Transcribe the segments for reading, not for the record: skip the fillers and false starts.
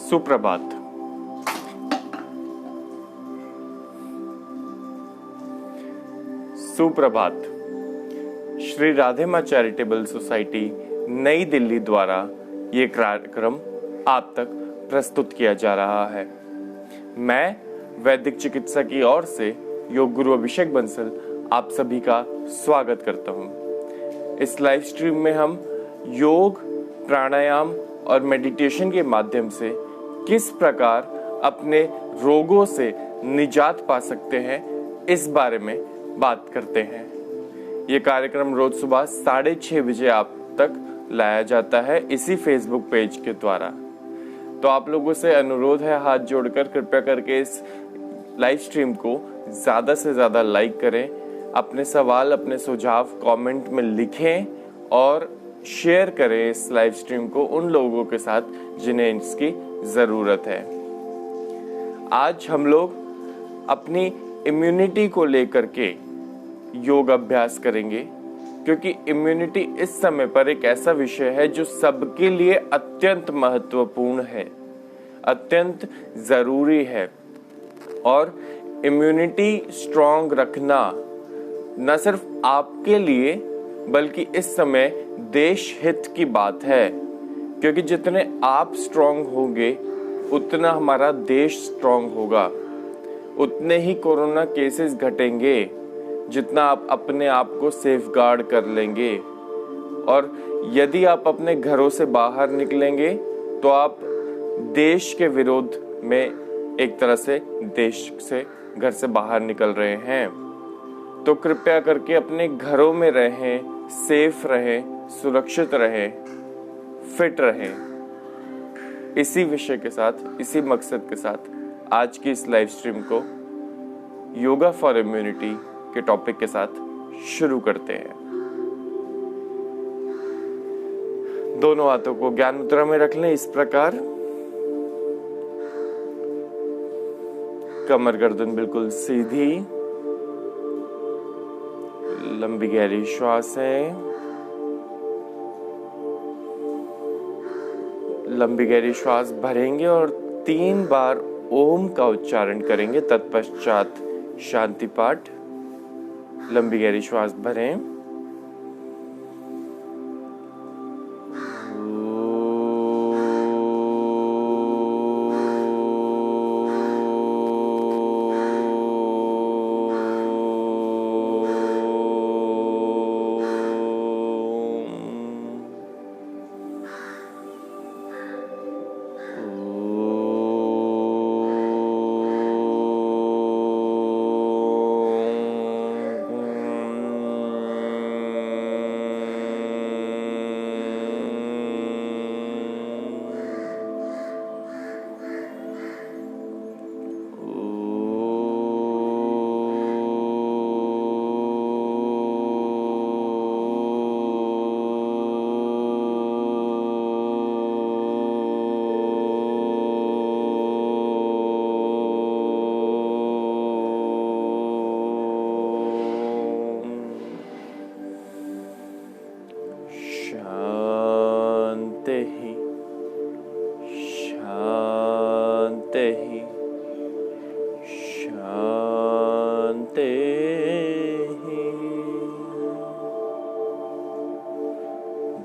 सुप्रभात। सुप्रभात। श्री राधे मां चैरिटेबल सोसाइटी नई दिल्ली द्वारा ये कार्यक्रम आप तक प्रस्तुत किया जा रहा है। मैं वैदिक चिकित्सा की ओर से योग गुरु अभिषेक बंसल आप सभी का स्वागत करता हूं। इस लाइव स्ट्रीम में हम योग, प्राणायाम और मेडिटेशन के माध्यम से किस प्रकार अपने रोगों से निजात पा सकते हैं, इस बारे में बात करते हैं। ये कार्यक्रम रोज सुबह 6:30 बजे आप तक लाया जाता है इसी फेसबुक पेज के द्वारा। तो आप लोगों से अनुरोध है, हाथ जोड़कर कृपया करके इस लाइव स्ट्रीम को ज्यादा से ज्यादा लाइक करें, अपने सवाल, अपने सुझाव कमेंट में लिखें और शेयर करें इस लाइव स्ट्रीम को उन लोगों के साथ जिन्हें इसकी जरूरत है। आज हम लोग अपनी इम्यूनिटी को लेकर के योग अभ्यास करेंगे, क्योंकि इम्यूनिटी इस समय पर एक ऐसा विषय है जो सबके लिए अत्यंत महत्वपूर्ण है, अत्यंत जरूरी है। और इम्यूनिटी स्ट्रॉन्ग रखना न सिर्फ आपके लिए बल्कि इस समय देश हित की बात है, क्योंकि जितने आप स्ट्रॉन्ग होंगे उतना हमारा देश स्ट्रॉन्ग होगा, उतने ही कोरोना केसेस घटेंगे जितना आप अपने आप को सेफगार्ड कर लेंगे। और यदि आप अपने घरों से बाहर निकलेंगे तो आप देश के विरोध में एक तरह से देश से घर से बाहर निकल रहे हैं। तो कृपया करके अपने घरों में रहें, सेफ रहें, सुरक्षित रहें, फिट रहें। इसी विषय के साथ, इसी मकसद के साथ आज की इस लाइव स्ट्रीम को योगा फॉर इम्यूनिटी के टॉपिक के साथ शुरू करते हैं। दोनों हाथों को ज्ञान मुद्रा में रख लें इस प्रकार। कमर गर्दन बिल्कुल सीधी, लंबी गहरी श्वास है, लंबी गहरी श्वास भरेंगे और 3 बार ओम का उच्चारण करेंगे। तत्पश्चात शांति पाठ। लंबी गहरी श्वास भरें,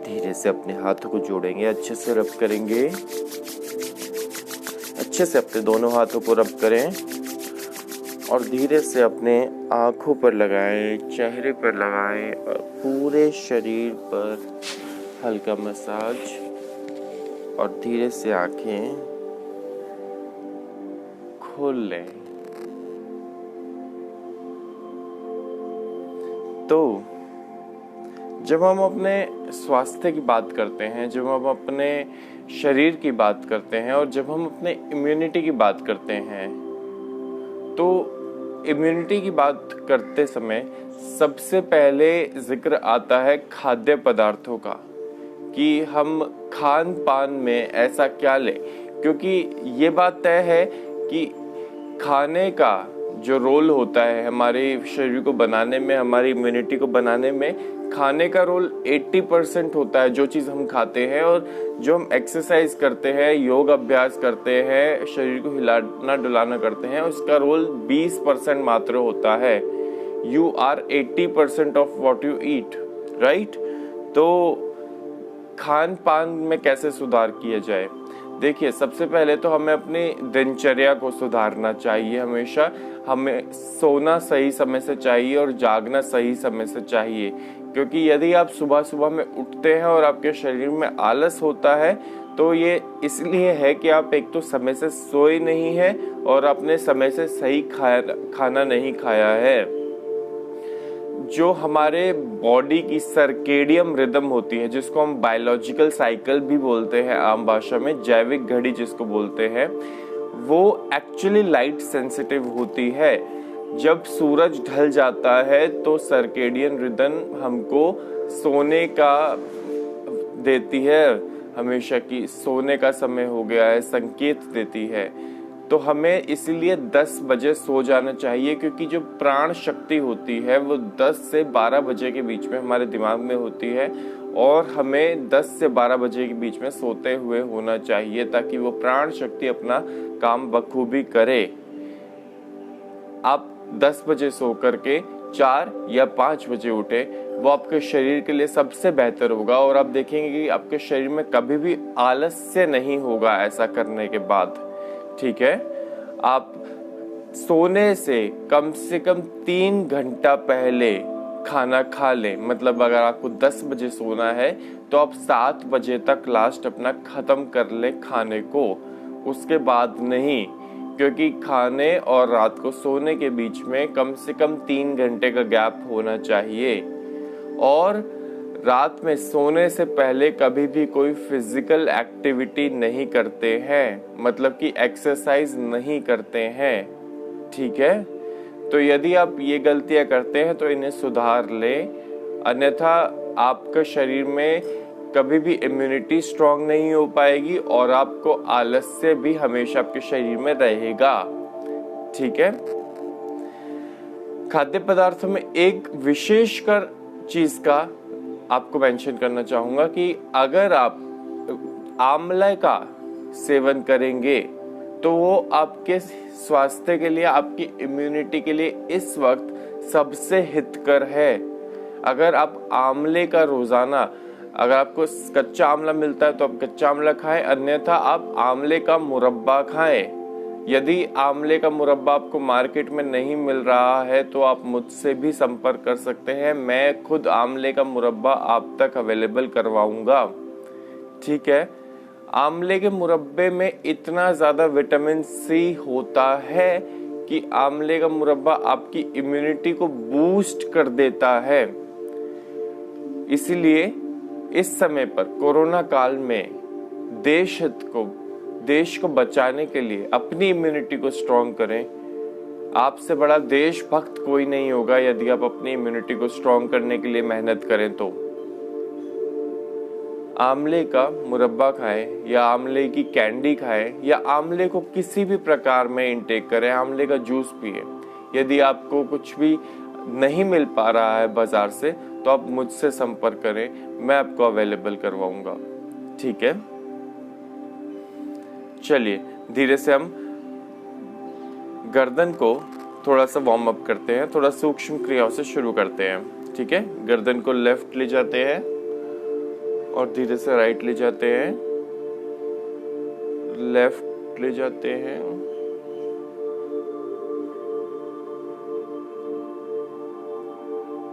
धीरे से अपने हाथों को जोड़ेंगे, अच्छे से रब करेंगे, अच्छे से अपने दोनों हाथों को रब करें और धीरे से अपने आंखों पर लगाएं, चेहरे पर लगाएं और पूरे शरीर पर हल्का मसाज और धीरे से आंखें खोल लें। तो जब हम अपने स्वास्थ्य की बात करते हैं, जब हम अपने शरीर की बात करते हैं और जब हम अपने इम्यूनिटी की बात करते हैं, तो इम्यूनिटी की बात करते समय सबसे पहले जिक्र आता है खाद्य पदार्थों का, कि हम खान पान में ऐसा क्या लें, क्योंकि ये बात तय है कि खाने का जो रोल होता है हमारे शरीर को बनाने में, हमारी इम्यूनिटी को बनाने में, खाने का रोल 80% होता है, जो चीज हम खाते हैं। और जो हम एक्सरसाइज करते हैं, योग अभ्यास करते हैं, शरीर को हिलाना डुलाना करते हैं, उसका रोल 20% मात्र होता है। You are 80% of what you eat, right. तो खान पान में कैसे सुधार किया जाए? देखिए, सबसे पहले तो हमें अपनी दिनचर्या को सुधारना चाहिए। हमेशा हमें सोना सही समय से चाहिए और जागना सही समय से चाहिए, क्योंकि यदि आप सुबह सुबह में उठते हैं और आपके शरीर में आलस होता है तो ये इसलिए है कि आप एक तो समय से सोए नहीं है और आपने समय से सही खाना नहीं खाया है। जो हमारे बॉडी की सर्केडियम रिदम होती है, जिसको हम बायोलॉजिकल साइकिल भी बोलते हैं, आम भाषा में जैविक घड़ी जिसको बोलते हैं, वो एक्चुअली लाइट सेंसिटिव होती है। जब सूरज ढल जाता है तो सर्केडियन रिदम हमको सोने का देती है, हमेशा की सोने का समय हो गया है संकेत देती है। तो हमें इसलिए 10 बजे सो जाना चाहिए, क्योंकि जो प्राण शक्ति होती है वो 10 से 12 बजे के बीच में हमारे दिमाग में होती है, और हमें 10 से 12 बजे के बीच में सोते हुए होना चाहिए, ताकि वो प्राण शक्ति अपना काम बखूबी करे। आप 10 बजे सो करके 4 या 5 बजे उठे, वो आपके शरीर के लिए सबसे बेहतर होगा। और आप देखेंगे कि आपके शरीर में कभी भी आलस्य नहीं होगा ऐसा करने के बाद, ठीक है। आप सोने से कम 3 घंटा पहले खाना खा लें। मतलब अगर आपको 10 बजे सोना है तो आप 7 बजे तक लास्ट अपना खत्म कर लें खाने को, उसके बाद नहीं, क्योंकि खाने और रात को सोने के बीच में कम से कम 3 घंटे का गैप होना चाहिए। और रात में सोने से पहले कभी भी कोई फिजिकल एक्टिविटी नहीं करते हैं, मतलब कि एक्सरसाइज नहीं करते हैं, ठीक है। तो यदि आप ये गलतियां करते हैं तो इन्हें सुधार लें, अन्यथा आपका शरीर में कभी भी इम्यूनिटी स्ट्रांग नहीं हो पाएगी और आपको आलस्य भी हमेशा आपके शरीर में रहेगा, ठीक है। खाद्य पदार्थों में एक विशेषकर चीज का आपको मेंशन करना चाहूंगा कि अगर आप आंवला का सेवन करेंगे तो वो आपके स्वास्थ्य के लिए, आपकी इम्यूनिटी के लिए इस वक्त सबसे हितकर है। अगर आप आंवले का रोजाना, अगर आपको कच्चा आंवला मिलता है तो आप कच्चा आंवला खाएं, अन्यथा आप आंवले का मुरब्बा खाएं। यदि आंवले का मुरब्बा आपको मार्केट में नहीं मिल रहा है तो आप मुझसे भी संपर्क कर सकते हैं, मैं खुद आंवले का मुरब्बा आप तक अवेलेबल करवाऊंगा, ठीक है। आंवले के मुरब्बे में इतना ज्यादा विटामिन सी होता है कि आंवले का मुरब्बा आपकी इम्यूनिटी को बूस्ट कर देता है। इसीलिए इस समय पर कोरोना काल में देश को बचाने के लिए अपनी इम्यूनिटी को स्ट्रॉन्ग करें। आपसे बड़ा देशभक्त कोई नहीं होगा यदि आप अपनी इम्यूनिटी को स्ट्रॉन्ग करने के लिए मेहनत करें तो। आंवले का मुरब्बा खाएं या आंवले की कैंडी खाएं या आंवले को किसी भी प्रकार में इंटेक करें, आंवले का जूस पिए। यदि आपको कुछ भी नहीं मिल पा रहा है बाजार से तो आप मुझसे संपर्क करें, मैं आपको अवेलेबल करवाऊंगा, ठीक है। चलिए धीरे से हम गर्दन को थोड़ा सा वार्म अप करते हैं, थोड़ा सूक्ष्म क्रियाओं से शुरू करते हैं, ठीक है। गर्दन को लेफ्ट ले जाते हैं और धीरे से राइट ले जाते हैं, लेफ्ट ले जाते हैं,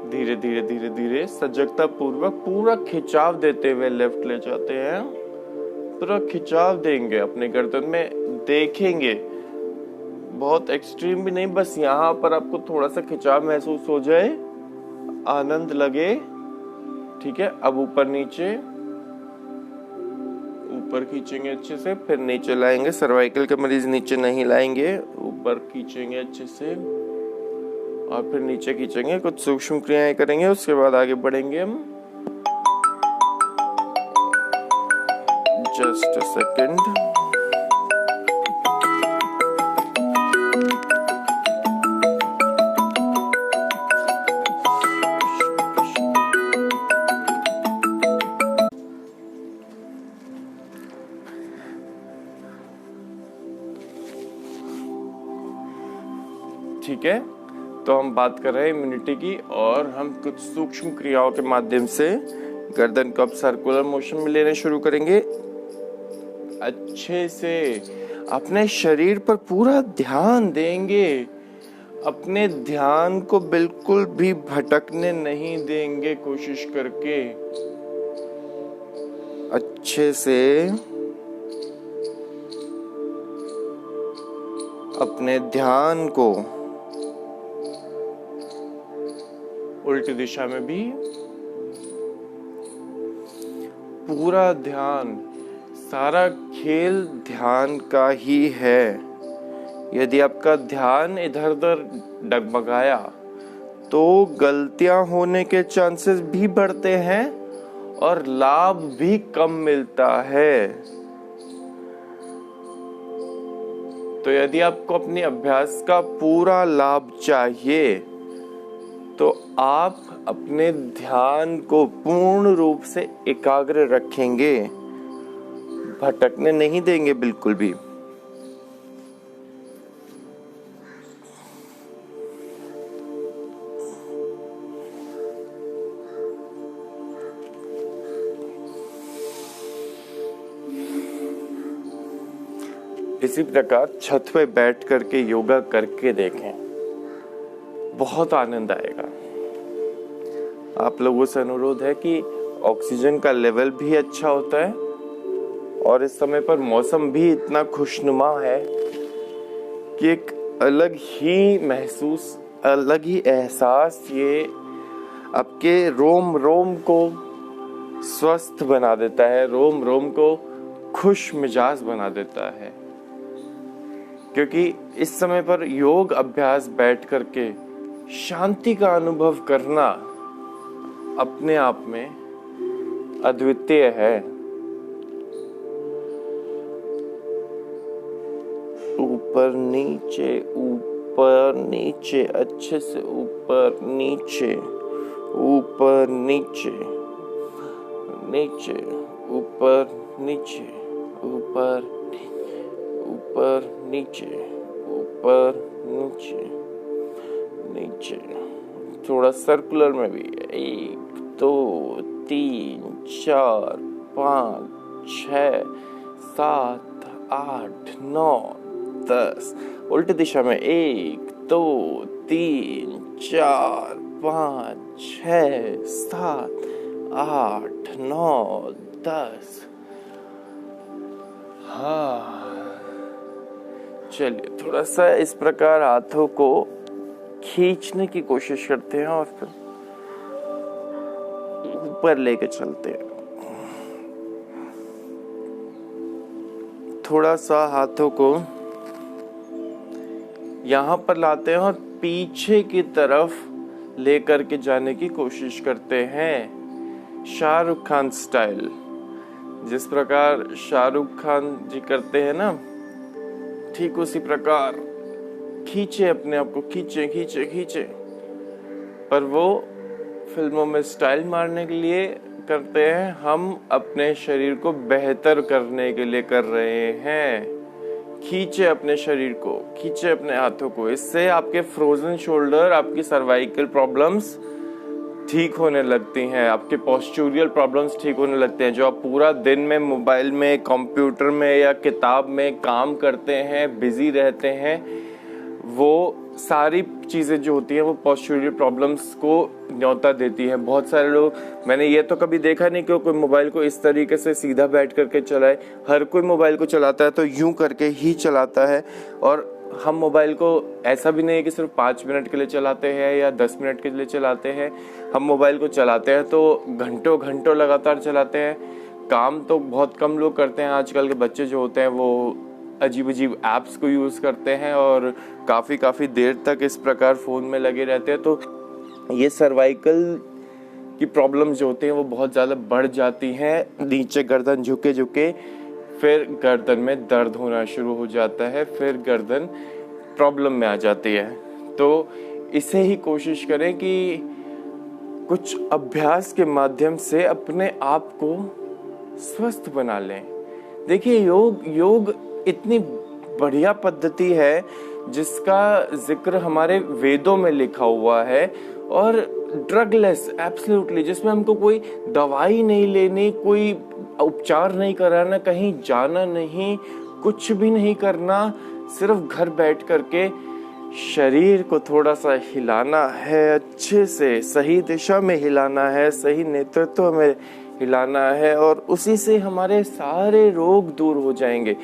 धीरे धीरे धीरे धीरे सजगता पूर्वक पूरा खिंचाव देते हुए लेफ्ट ले जाते हैं। पूरा खिंचाव देंगे अपने गर्दन में, देखेंगे बहुत एक्सट्रीम भी नहीं, बस यहाँ पर आपको थोड़ा सा खिंचाव महसूस हो जाए, आनंद लगे, ठीक है। अब ऊपर नीचे, ऊपर खींचेंगे अच्छे से, फिर नीचे लाएंगे। सर्वाइकल के मरीज नीचे नहीं लाएंगे, ऊपर खींचेंगे अच्छे से और फिर नीचे खींचेंगे। कुछ सूक्ष्म क्रियाएं करेंगे, उसके बाद आगे बढ़ेंगे हम। Just a second. 1 ठीक है। तो हम बात कर रहे हैं इम्यूनिटी की, और हम कुछ सूक्ष्म क्रियाओं के माध्यम से गर्दन को अब सर्कुलर मोशन में लेने शुरू करेंगे। अच्छे से अपने शरीर पर पूरा ध्यान देंगे, अपने ध्यान को बिल्कुल भी भटकने नहीं देंगे, कोशिश करके अच्छे से अपने ध्यान को उल्टी दिशा में भी पूरा ध्यान, सारा खेल ध्यान का ही है। यदि आपका ध्यान इधर उधर डगमगाया तो गलतियां होने के चांसेस भी बढ़ते हैं और लाभ भी कम मिलता है। तो यदि आपको अपने अभ्यास का पूरा लाभ चाहिए तो आप अपने ध्यान को पूर्ण रूप से एकाग्र रखेंगे, भटकने नहीं देंगे बिल्कुल भी। इसी प्रकार छत पे बैठ करके योगा करके देखें, बहुत आनंद आएगा। आप लोगों से अनुरोध है कि ऑक्सीजन का लेवल भी अच्छा होता है और इस समय पर मौसम भी इतना खुशनुमा है कि एक अलग ही महसूस, अलग ही एहसास ये आपके रोम रोम को स्वस्थ बना देता है, रोम रोम को खुश मिजाज बना देता है। क्योंकि इस समय पर योग अभ्यास बैठ करके शांति का अनुभव करना अपने आप में अद्वितीय है। ऊपर नीचे, अच्छे से ऊपर नीचे, ऊपर नीचे, नीचे ऊपर नीचे, ऊपर ऊपर नीचे, ऊपर नीचे, नीचे। थोड़ा सर्कुलर में भी 1 2 3 4 5 6 7 8 9 10। उल्टी दिशा में 1 2 3 4 5 6 7 8 9 10। हाँ, चलिए थोड़ा सा इस प्रकार हाथों को खींचने की कोशिश करते हैं और फिर ऊपर लेके चलते हैं। थोड़ा सा हाथों को यहाँ पर लाते हैं और पीछे की तरफ लेकर के जाने की कोशिश करते हैं, शाहरुख खान स्टाइल। जिस प्रकार शाहरुख खान जी करते हैं ना, ठीक उसी प्रकार खींचे अपने आप को, खींचे खींचे खींचे। पर वो फिल्मों में स्टाइल मारने के लिए करते हैं, हम अपने शरीर को बेहतर करने के लिए कर रहे हैं। खींचे अपने शरीर को, खींचे अपने हाथों को। इससे आपके फ्रोजन शोल्डर, आपकी सर्वाइकल प्रॉब्लम्स ठीक होने लगती हैं, आपके पोस्चुरियल प्रॉब्लम्स ठीक होने लगते हैं। जो आप पूरा दिन में मोबाइल में, कंप्यूटर में या किताब में काम करते हैं, बिजी रहते हैं, वो सारी चीज़ें जो होती हैं वो पोस्चुरियल प्रॉब्लम्स को न्योता देती हैं। बहुत सारे लोग, मैंने ये तो कभी देखा नहीं कि कोई मोबाइल को इस तरीके से सीधा बैठ करके चलाए। हर कोई मोबाइल को चलाता है तो यूं करके ही चलाता है। और हम मोबाइल को ऐसा भी नहीं है कि सिर्फ 5 मिनट के लिए चलाते हैं या 10 मिनट के लिए चलाते हैं। हम मोबाइल को चलाते हैं तो घंटों घंटों लगातार चलाते हैं। काम तो बहुत कम लोग करते हैं। आजकल के बच्चे जो होते हैं वो अजीब अजीब ऐप्स को यूज़ करते हैं और काफ़ी देर तक इस प्रकार फ़ोन में लगे रहते हैं। तो ये सर्वाइकल की प्रॉब्लम जो होती हैं वो बहुत ज़्यादा बढ़ जाती हैं। नीचे गर्दन झुके झुके फिर गर्दन में दर्द होना शुरू हो जाता है, फिर गर्दन प्रॉब्लम में आ जाती है। तो इसे ही कोशिश करें कि कुछ अभ्यास के माध्यम से अपने आप को स्वस्थ बना लें। देखिए योग इतनी बढ़िया पद्धति है जिसका जिक्र हमारे वेदों में लिखा हुआ है, और ड्रगलेस एब्सोल्युटली, जिसमें हमको कोई दवाई नहीं लेनी, कोई उपचार नहीं कराना, कहीं जाना नहीं, कुछ भी नहीं करना, सिर्फ घर बैठ करके शरीर को थोड़ा सा हिलाना है, अच्छे से सही दिशा में हिलाना है, सही नेतृत्व में हिलाना है, और उसी से हमारे सारे रोग दूर हो जाएंगे।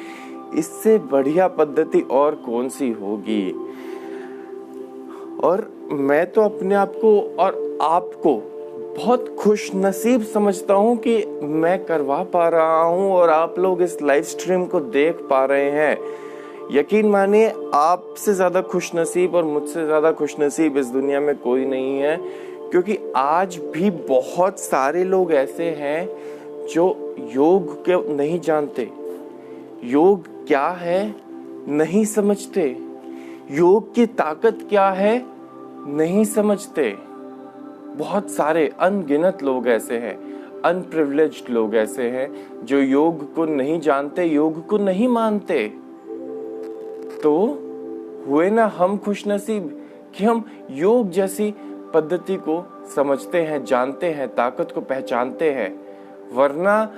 इससे बढ़िया पद्धति और कौन सी होगी। और मैं तो अपने आप को और आपको बहुत खुश नसीब समझता हूँ कि मैं करवा पा रहा हूँ और आप लोग इस लाइव स्ट्रीम को देख पा रहे हैं। यकीन मानिए, आपसे ज्यादा खुश नसीब और मुझसे ज्यादा खुश नसीब इस दुनिया में कोई नहीं है, क्योंकि आज भी बहुत सारे लोग ऐसे हैं जो योग के नहीं जानते, योग क्या है नहीं समझते, योग की ताकत क्या है नहीं समझते। बहुत सारे अनगिनत लोग ऐसे हैं, अनप्रिविलेज्ड लोग ऐसे हैं जो योग को नहीं जानते, योग को नहीं मानते। तो हुए ना हम खुशनसीब कि हम योग जैसी पद्धति को समझते हैं, जानते हैं, ताकत को पहचानते हैं। वरना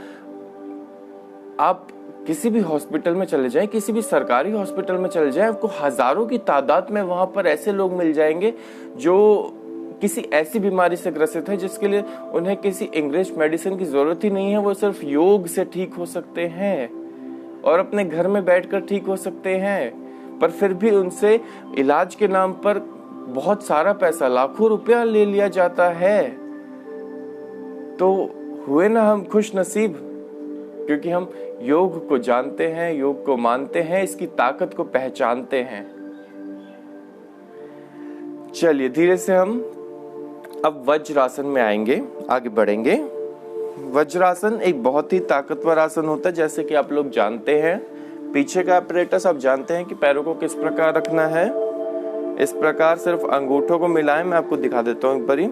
आप किसी भी हॉस्पिटल में चले जाएं, किसी भी सरकारी हॉस्पिटल में चले जाएं, आपको हजारों की तादाद में वहां पर ऐसे लोग मिल जाएंगे जो किसी ऐसी बीमारी से ग्रसित है जिसके लिए उन्हें किसी इंग्लिश मेडिसिन की जरूरत ही नहीं है। वो सिर्फ योग से ठीक हो सकते हैं और अपने घर में बैठकर ठीक हो सकते हैं, पर फिर भी उनसे इलाज के नाम पर बहुत सारा पैसा, लाखों रुपया ले लिया जाता है। तो हुए ना हम खुश नसीब, क्योंकि हम योग को जानते हैं, योग को मानते हैं, इसकी ताकत को पहचानते हैं। चलिए धीरे से हम अब वज्रासन में आएंगे, आगे बढ़ेंगे। वज्रासन एक बहुत ही ताकतवर आसन होता है, जैसे कि आप लोग जानते हैं। पीछे का अपरेटस आप जानते हैं कि पैरों को किस प्रकार रखना है। इस प्रकार सिर्फ अंगूठों को मिलाएं, मैं आपको दिखा देता हूं एक बारी।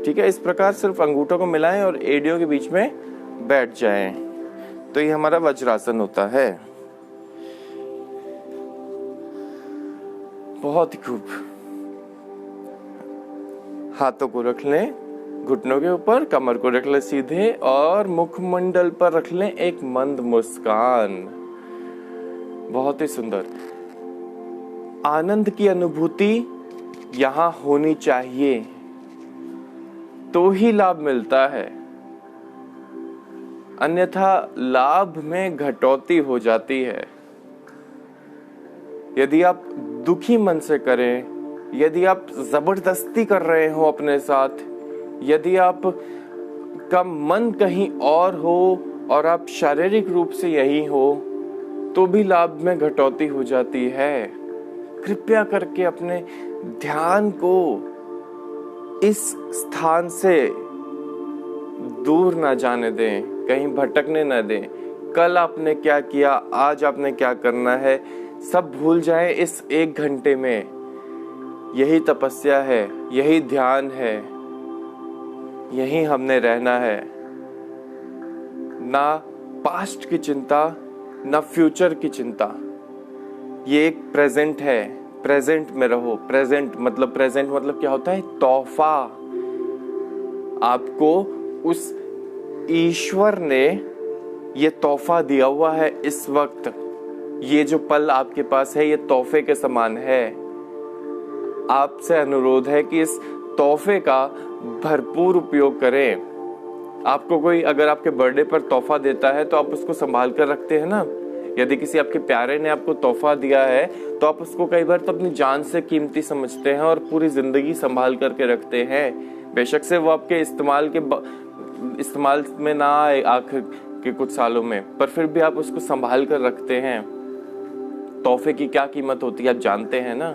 ठीक है, इस प्रकार सिर्फ अंगूठों को मिलाएं और एड़ियों के बीच में बैठ जाएं, तो ये हमारा वज्रासन होता है। बहुत ही खूब। हाथों को रख लें घुटनों के ऊपर, कमर को रख लें सीधे और मुखमंडल पर रख लें एक मंद मुस्कान। बहुत ही सुंदर। आनंद की अनुभूति यहां होनी चाहिए, तो ही लाभ मिलता है, अन्यथा लाभ में घटौती हो जाती है। यदि आप दुखी मन से करें, यदि आप जबरदस्ती कर रहे हो अपने साथ, यदि आप का मन कहीं और हो और आप शारीरिक रूप से यही हो, तो भी लाभ में घटौती हो जाती है। कृपया करके अपने ध्यान को इस स्थान से दूर ना जाने दें, कहीं भटकने ना दें। कल आपने क्या किया, आज आपने क्या करना है, सब भूल जाएं इस 1 घंटे में। यही तपस्या है, यही ध्यान है, यही हमने रहना है। ना पास्ट की चिंता, ना फ्यूचर की चिंता। ये एक प्रेजेंट है, प्रेजेंट में रहो। प्रेजेंट मतलब क्या होता है? तोहफा। आपको उस ईश्वर ने ये तोहफा दिया हुआ है इस वक्त। ये जो पल आपके पास है, ये तोहफे के समान है। आपसे अनुरोध है कि इस तोहफे का भरपूर उपयोग करें। आपको कोई अगर आपके बर्थडे पर तोहफा देता है तो आप उसको संभाल कर रखते हैं ना। यदि किसी आपके प्यारे ने आपको तोहफा दिया है तो आप उसको कई बार तो अपनी जान से कीमती समझते हैं और पूरी जिंदगी संभाल करके रखते हैं। बेशक से वो आपके इस्तेमाल में ना आए आखिर के कुछ सालों में, पर फिर भी आप उसको संभाल कर रखते हैं। तोहफे की क्या कीमत होती है आप जानते हैं ना।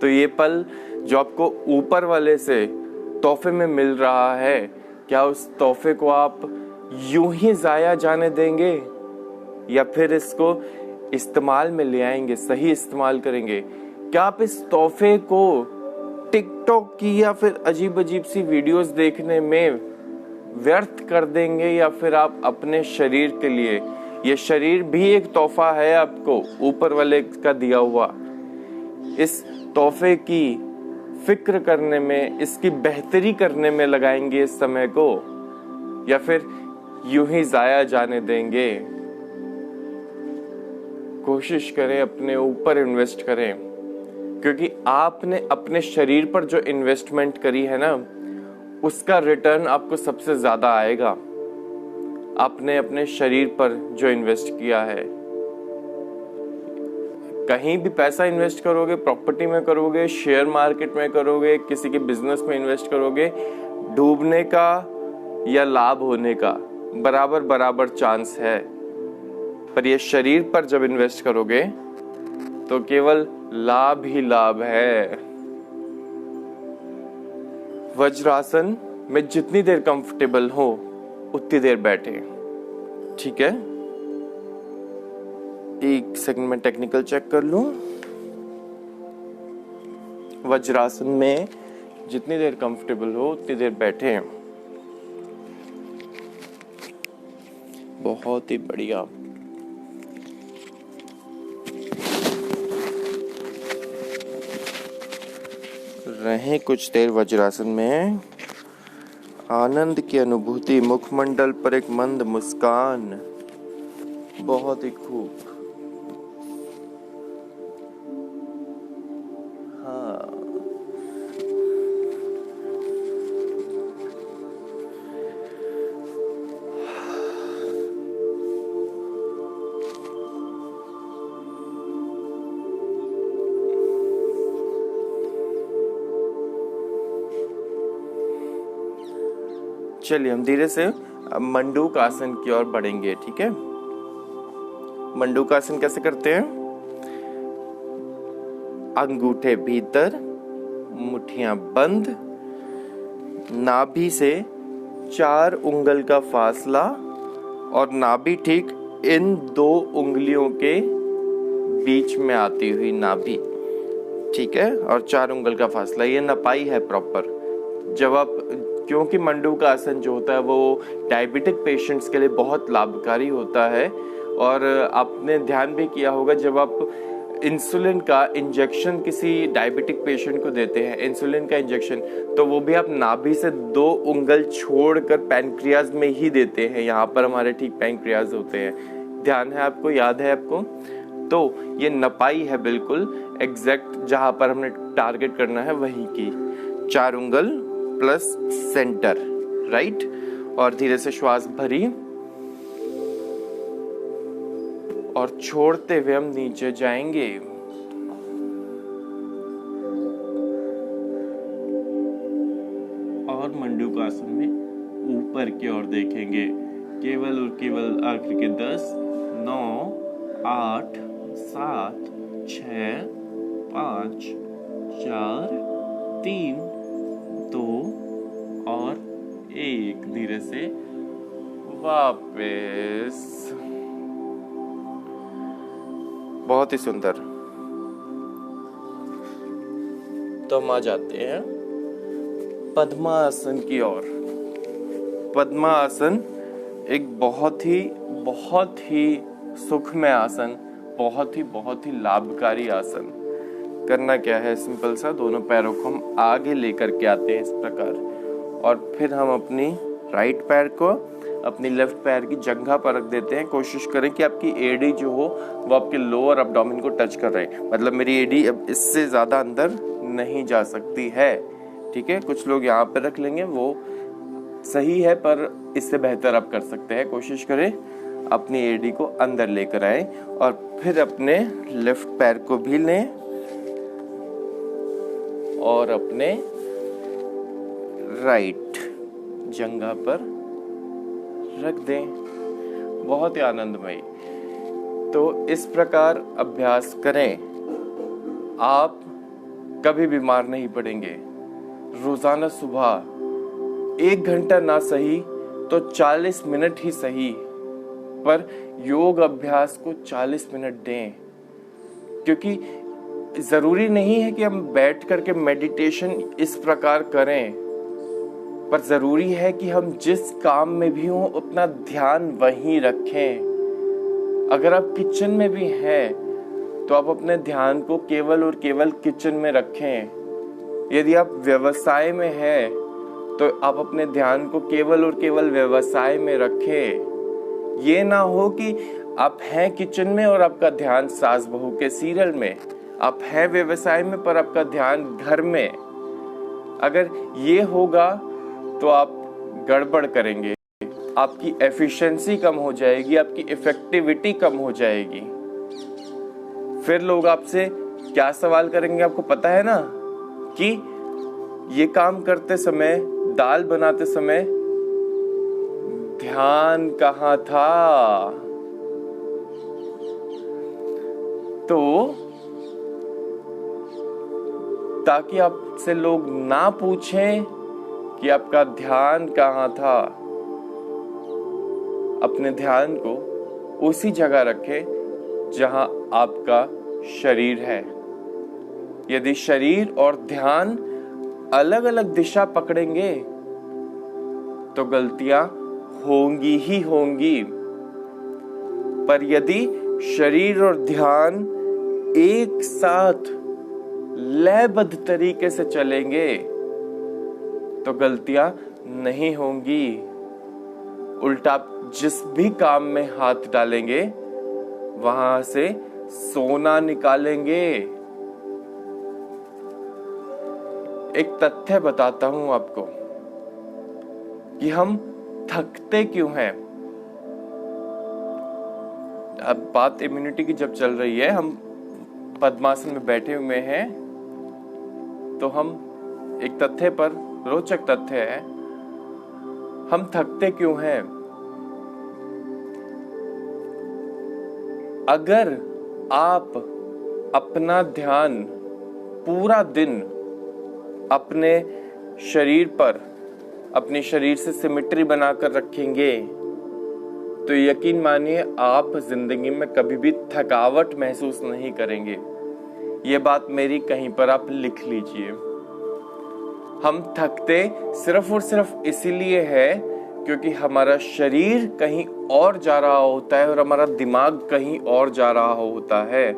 तो ये पल जो आपको ऊपर वाले से तोहफे में मिल रहा है, क्या उस तोहफे को आप यूं ही जाया जाने देंगे या फिर इसको इस्तेमाल में ले आएंगे, सही इस्तेमाल करेंगे? क्या आप इस तोहफे को टिकटॉक की या फिर अजीब अजीब सी वीडियोस देखने में व्यर्थ कर देंगे, या फिर आप अपने शरीर के लिए, ये शरीर भी एक तोहफा है आपको ऊपर वाले का दिया हुआ, इस तोहफे की फिक्र करने में, इसकी बेहतरी करने में लगाएंगे इस समय को, या फिर यूं ही जाया जाने देंगे? कोशिश करें अपने ऊपर इन्वेस्ट करें, क्योंकि आपने अपने शरीर पर जो इन्वेस्टमेंट करी है ना, उसका रिटर्न आपको सबसे ज्यादा आएगा। आपने अपने शरीर पर जो इन्वेस्ट किया है, कहीं भी पैसा इन्वेस्ट करोगे, प्रॉपर्टी में करोगे, शेयर मार्केट में करोगे, किसी के बिजनेस में इन्वेस्ट करोगे, डूबने का या लाभ होने का बराबर बराबर चांस है। पर ये शरीर पर जब इन्वेस्ट करोगे तो केवल लाभ ही लाभ है। वज्रासन में जितनी देर कंफर्टेबल हो उतनी देर बैठे, ठीक है? एक सेकंड में टेक्निकल चेक कर लूं। वज्रासन में जितनी देर कंफर्टेबल हो उतनी देर बैठे। बहुत ही बढ़िया। रहें कुछ देर वज्रासन में। आनंद की अनुभूति, मुखमंडल पर एक मंद मुस्कान। बहुत ही खूब। हाँ, चलिए हम धीरे से मंडूक आसन की ओर बढ़ेंगे, ठीक है? मंडूक आसन कैसे करते हैं? अंगूठे भीतर, मुट्ठियां बंद, नाभि से 4 उंगल का फासला और नाभि ठीक इन 2 उंगलियों के बीच में आती हुई नाभि, ठीक है? और 4 उंगल का फासला, ये नपाई है प्रॉपर। जब आप, क्योंकि मंडूक आसन जो होता है वो डायबिटिक पेशेंट्स के लिए बहुत लाभकारी होता है, और आपने ध्यान भी किया होगा जब आप इंसुलिन का इंजेक्शन किसी डायबिटिक पेशेंट को देते हैं, इंसुलिन का इंजेक्शन, तो वो भी आप नाभि से 2 उंगल छोड़कर पैनक्रियाज में ही देते हैं। यहाँ पर हमारे ठीक पैनक्रियाज होते हैं। ध्यान है आपको, याद है आपको? तो ये नपाई है बिल्कुल एग्जैक्ट, जहां पर हमने टारगेट करना है वहीं की। 4 उंगल प्लस सेंटर, राइट? और धीरे से श्वास भरी और छोड़ते हुए हम नीचे जाएंगे। और मंडूक आसन में ऊपर की ओर देखेंगे। केवल और केवल आखिर के 10, 9, 8, 7, 6, 5, 4, 3, 2 और 1। धीरे से वापस। बहुत ही सुंदर। तो हम आ जाते हैं पद्मासन की ओर। पद्मासन एक बहुत ही सुखमय आसन, बहुत ही लाभकारी आसन। करना क्या है, सिंपल सा, दोनों पैरों को हम आगे लेकर के आते हैं इस प्रकार, और फिर हम अपनी राइट पैर को अपनी लेफ्ट पैर की जंघा पर रख देते हैं। कोशिश करें कि आपकी एडी जो हो वो आपके लोअर एब्डोमेन को टच कर रहे, मतलब मेरी एडी अब इससे ज्यादा अंदर नहीं जा सकती है, ठीक है? कुछ लोग यहाँ पे रख लेंगे, वो सही है, पर इससे बेहतर आप कर सकते हैं। कोशिश करें अपनी एडी को अंदर लेकर आए, और फिर अपने लेफ्ट पैर को भी लें और अपने राइट जंघा पर रख दें। बहुत ही आनंदमयी। तो इस प्रकार अभ्यास करें, आप कभी बीमार नहीं पड़ेंगे। रोजाना सुबह 1 घंटा ना सही तो 40 मिनट ही सही, पर योग अभ्यास को 40 मिनट दें, क्योंकि जरूरी नहीं है कि हम बैठ करके मेडिटेशन इस प्रकार करें, पर जरूरी है कि हम जिस काम में भी हों अपना ध्यान वहीं रखें। अगर आप किचन में भी हैं तो आप अपने ध्यान को केवल और केवल किचन में रखें। यदि आप व्यवसाय में हैं तो आप अपने ध्यान को केवल और केवल व्यवसाय में रखें। ये ना हो कि आप हैं किचन में और आपका ध्यान सास बहू के सीरियल में, आप हैं व्यवसाय में पर आपका ध्यान घर में। अगर ये होगा तो आप गड़बड़ करेंगे, आपकी एफिशिएंसी कम हो जाएगी, आपकी इफेक्टिविटी कम हो जाएगी। फिर लोग आपसे क्या सवाल करेंगे आपको पता है ना, कि ये काम करते समय, दाल बनाते समय ध्यान कहाँ था। तो ताकि आपसे लोग ना पूछें कि आपका ध्यान कहाँ था, अपने ध्यान को उसी जगह रखें जहां आपका शरीर है। यदि शरीर और ध्यान अलग अलग दिशा पकड़ेंगे तो गलतियां होंगी ही होंगी, पर यदि शरीर और ध्यान एक साथ लयबद्ध तरीके से चलेंगे तो गलतियां नहीं होंगी। उल्टा जिस भी काम में हाथ डालेंगे वहां से सोना निकालेंगे। एक तथ्य बताता हूं आपको कि हम थकते क्यों हैं। अब बात इम्यूनिटी की जब चल रही है, हम पद्मासन में बैठे हुए हैं, तो हम एक तथ्य पर, रोचक तथ्य है, हम थकते क्यों हैं। अगर आप अपना ध्यान पूरा दिन अपने शरीर पर, अपने शरीर से सिमेट्री बनाकर रखेंगे तो यकीन मानिए आप जिंदगी में कभी भी थकावट महसूस नहीं करेंगे। ये बात मेरी कहीं पर आप लिख लीजिए। हम थकते सिर्फ और सिर्फ इसीलिए है क्योंकि हमारा शरीर कहीं और जा रहा होता है और हमारा दिमाग कहीं और जा रहा होता है।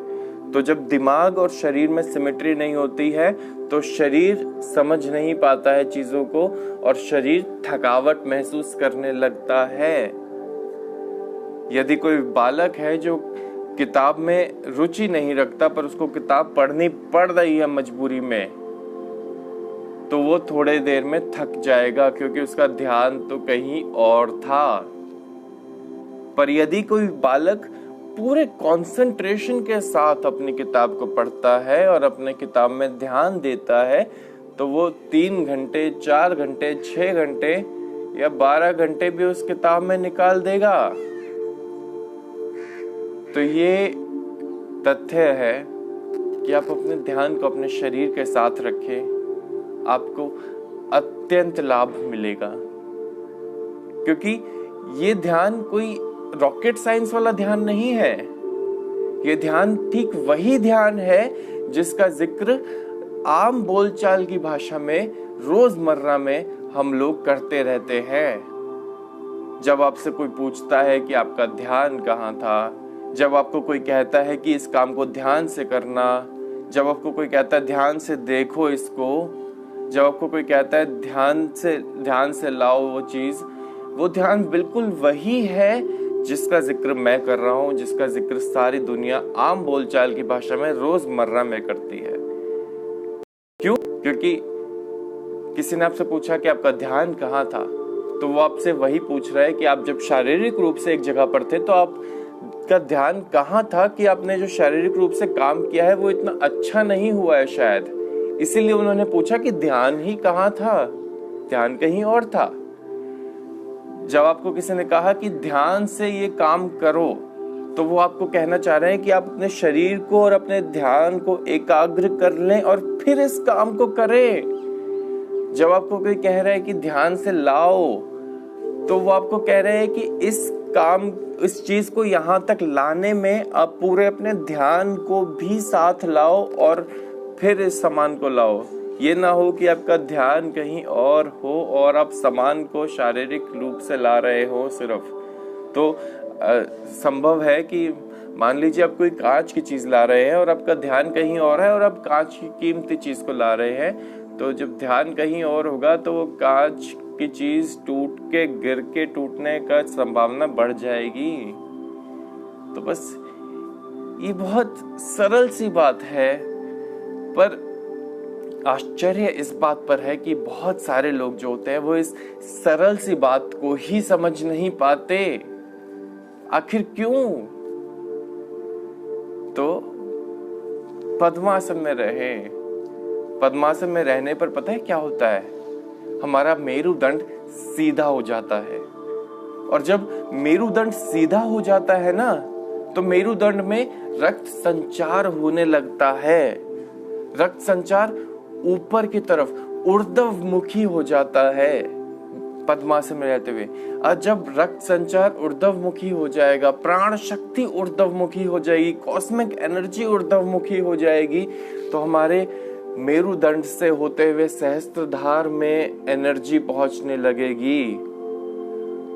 तो जब दिमाग और शरीर में सिमेट्री नहीं होती है तो शरीर समझ नहीं पाता है चीजों को और शरीर थकावट महसूस करने लगता है। यदि कोई बालक है जो किताब में रुचि नहीं रखता पर उसको किताब पढ़नी पड़ रही है मजबूरी में, तो वो थोड़े देर में थक जाएगा क्योंकि उसका ध्यान तो कहीं और था। पर यदि कोई बालक पूरे कंसंट्रेशन के साथ अपनी किताब को पढ़ता है और अपने किताब में ध्यान देता है तो वो 3 घंटे, 4 घंटे, 6 घंटे या 12 घंटे भी उस किताब में निकाल देगा। तो ये तथ्य है कि आप अपने ध्यान को अपने शरीर के साथ रखें, आपको अत्यंत लाभ मिलेगा। क्योंकि ये ध्यान कोई रॉकेट साइंस वाला ध्यान नहीं है। ये ध्यान ठीक वही ध्यान है जिसका जिक्र आम बोलचाल की भाषा में, रोजमर्रा में हम लोग करते रहते हैं। जब आपसे कोई पूछता है कि आपका ध्यान कहाँ था, जब आपको कोई कहता है कि इस काम को ध्यान से करना, जब आपको कोई कहता है ध्यान से देखो इसको, जब आपको कोई कहता है ध्यान से लाओ वो चीज, वो ध्यान बिल्कुल वही है जिसका जिक्र मैं कर रहा हूं, जिसका जिक्र सारी दुनिया आम बोलचाल की भाषा में रोजमर्रा में करती है। क्यों? क्योंकि किसी ने आपसे पूछा कि आपका ध्यान कहाँ था, तो वो आपसे वही पूछ रहा है कि आप जब शारीरिक रूप से एक जगह पर थे तो आपका ध्यान कहाँ था कि आपने जो शारीरिक रूप से काम किया है वो इतना अच्छा नहीं हुआ है शायद, इसीलिए उन्होंने पूछा कि ध्यान ही कहाँ था, ध्यान कहीं और था। जब आपको किसी ने कहा कि ध्यान से ये काम करो, तो वो आपको कहना चाह रहे हैं कि आप अपने शरीर को और अपने ध्यान को एकाग्र कर लें और फिर इस काम को करें। जब आपको कोई कह रहा है कि ध्यान से लाओ, तो वो आपको कह रहे हैं कि इस चीज को यहाँ तक लाने में आप पूरे अपने ध्यान को भी साथ लाओ और फिर इस सामान को लाओ। ये ना हो कि आपका ध्यान कहीं और हो और आप सामान को शारीरिक रूप से ला रहे हो सिर्फ। तो संभव है कि मान लीजिए आप कोई कांच की चीज ला रहे हैं और आपका ध्यान कहीं और है और आप कांच की कीमती चीज को ला रहे हैं, तो जब ध्यान कहीं और होगा तो वो कांच की चीज टूट के गिर के टूटने का संभावना बढ़ जाएगी। तो बस ये बहुत सरल सी बात है, पर आश्चर्य इस बात पर है कि बहुत सारे लोग जो होते हैं वो इस सरल सी बात को ही समझ नहीं पाते। आखिर क्यों? तो पद्मासन में रहे। पद्मासन में रहने पर पता है क्या होता है? हमारा मेरुदंड सीधा हो जाता है, और जब मेरुदंड सीधा हो जाता है ना, तो मेरुदंड में रक्त संचार होने लगता है। रक्त संचार ऊपर की तरफ ऊर्ध्वमुखी हो जाता है पद्मासन में रहते हुए। और जब रक्त संचार ऊर्ध्वमुखी हो जाएगा, प्राण शक्ति ऊर्ध्वमुखी हो जाएगी, कॉस्मिक एनर्जी ऊर्ध्वमुखी हो जाएगी, तो हमारे मेरुदंड से होते हुए सहस्त्रधार में एनर्जी पहुंचने लगेगी।